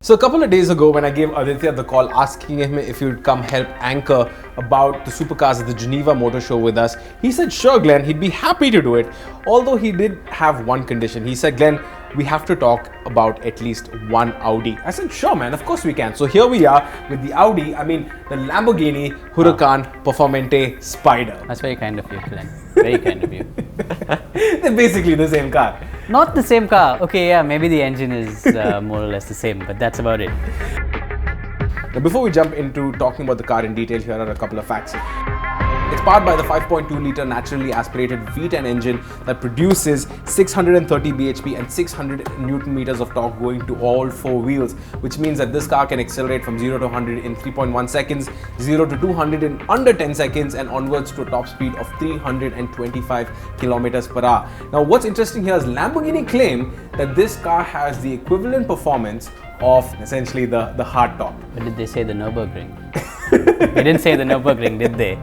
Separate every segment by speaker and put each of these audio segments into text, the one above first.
Speaker 1: So a couple of days ago when I gave Aditya the call asking him if he would come help anchor about the supercars at the Geneva Motor Show with us, he said, sure Glenn, he'd be happy to do it. Although he did have one condition. He said, Glenn, we have to talk about at least one Audi. I said, sure man, of course we can. So here we are with the Audi, the Lamborghini Huracan Performante Spyder.
Speaker 2: That's very kind of you, Glenn. Very kind of you.
Speaker 1: They're basically the same car.
Speaker 2: Not the same car. Okay, yeah, maybe the engine is more or less the same, but that's about it.
Speaker 1: Now, before we jump into talking about the car in detail, here are a couple of facts. It's powered by the 5.2-litre naturally aspirated V10 engine that produces 630 bhp and 600 Newton meters of torque going to all four wheels, which means that this car can accelerate from 0 to 100 in 3.1 seconds, 0 to 200 in under 10 seconds, and onwards to a top speed of 325 kilometers per hour. Now, what's interesting here is Lamborghini claim that this car has the equivalent performance of essentially the hardtop.
Speaker 2: But did they say the Nürburgring? They didn't say the Nürburgring, did they?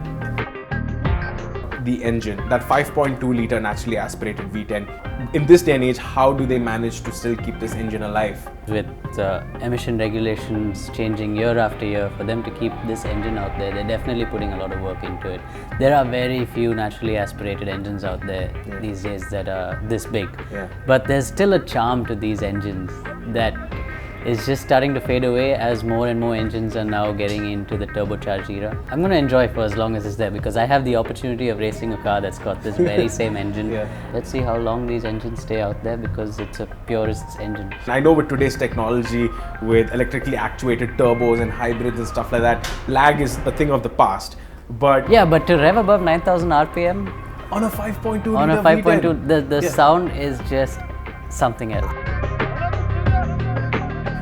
Speaker 1: The engine, that 5.2-litre naturally aspirated V10. In this day and age, how do they manage to still keep this engine alive?
Speaker 2: With emission regulations changing year after year, for them to keep this engine out there, they're definitely putting a lot of work into it. There are very few naturally aspirated engines out there these days that are this big. But there's still a charm to these engines that is just starting to fade away as more and more engines are now getting into the turbocharged era. I'm going to enjoy for as long as it's there because I have the opportunity of racing a car that's got this very same engine. Let's see how long these engines stay out there because it's a purist's engine.
Speaker 1: I know with today's technology, with electrically actuated turbos and hybrids and stuff like that, lag is a thing of the past. But
Speaker 2: yeah, but to rev above 9,000 RPM
Speaker 1: on a 5.2
Speaker 2: on a 5.2, the sound is just something else.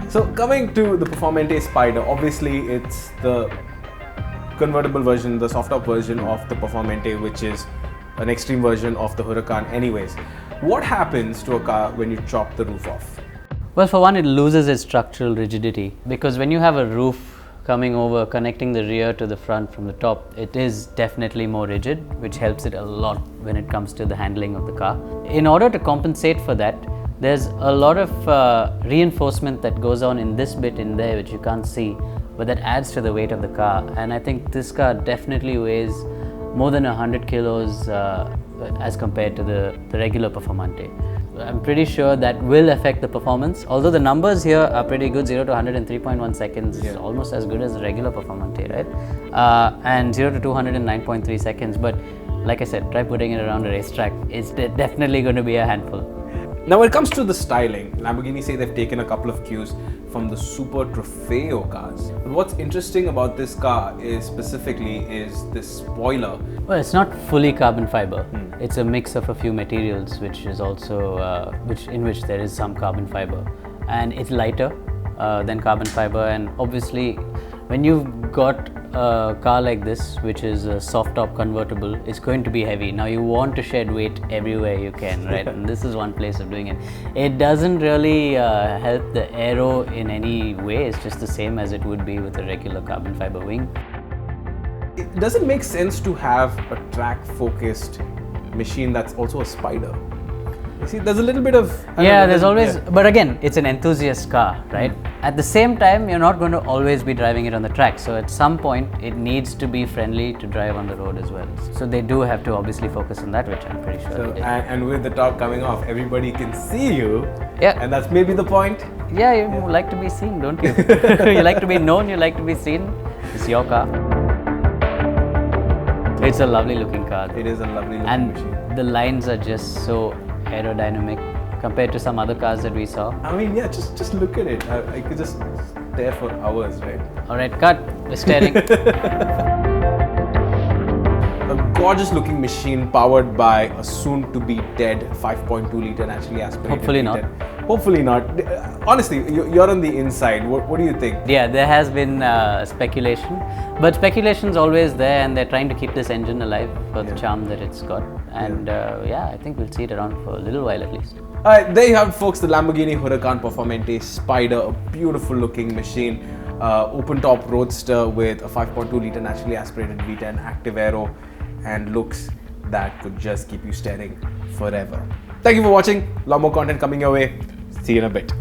Speaker 1: So coming to the Performante Spyder, obviously it's the convertible version, the soft-top version of the Performante, which is an extreme version of the Huracan anyways. What happens to a car when you chop the roof off?
Speaker 2: Well, for one, it loses its structural rigidity because when you have a roof coming over, connecting the rear to the front from the top, it is definitely more rigid, which helps it a lot when it comes to the handling of the car. In order to compensate for that, there's a lot of reinforcement that goes on in this bit in there which you can't see, but that adds to the weight of the car. And I think this car definitely weighs more than 100 kilos as compared to the regular Performante. I'm pretty sure that will affect the performance, although the numbers here are pretty good. 0 to 100 in 3.1 seconds is almost as good as the regular Performante, right? And 0 to 200 in 9.3 seconds. But like I said, try putting it around a racetrack. It's definitely going to be a handful.
Speaker 1: Now when it comes to the styling, Lamborghini say they've taken a couple of cues from the Super Trofeo cars. But what's interesting about this car is this spoiler.
Speaker 2: Well, it's not fully carbon fiber. It's a mix of a few materials, which is also in which there is some carbon fiber, and it's lighter than carbon fiber. And obviously, when you've got a car like this, which is a soft-top convertible, it's going to be heavy. Now you want to shed weight everywhere you can, right? And this is one place of doing it. It doesn't really help the aero in any way. It's just the same as it would be with a regular carbon fiber wing.
Speaker 1: It doesn't make sense to have a track-focused machine that's also a Spyder. You see, there's a little bit of...
Speaker 2: But again, it's an enthusiast car, right? At the same time, you're not going to always be driving it on the track. So at some point, it needs to be friendly to drive on the road as well. So they do have to obviously focus on that, which I'm pretty sure they did.
Speaker 1: And with the top coming off, everybody can see you.
Speaker 2: Yeah.
Speaker 1: And that's maybe the point.
Speaker 2: Yeah, you like to be seen, don't you? You like to be known, you like to be seen. It's your car. It's a lovely looking car.
Speaker 1: It is a lovely looking machine.
Speaker 2: And the lines are just so aerodynamic compared to some other cars that we saw.
Speaker 1: I mean, yeah, just look at it. I could just stare for hours, right?
Speaker 2: Alright, cut. We're staring.
Speaker 1: A gorgeous looking machine powered by a soon to be dead 5.2-litre naturally aspirated.
Speaker 2: Hopefully not.
Speaker 1: Hopefully not. Honestly, you're on the inside. What do you think?
Speaker 2: Yeah, there has been speculation, but speculation's always there, and they're trying to keep this engine alive for the charm that it's got. And I think we'll see it around for a little while at least.
Speaker 1: Alright, there you have it, folks, the Lamborghini Huracan Performante Spyder, a beautiful looking machine, open top roadster with a 5.2-litre naturally aspirated V10 active aero, and looks that could just keep you staring forever. Thank you for watching. A lot more content coming your way. See you in a bit.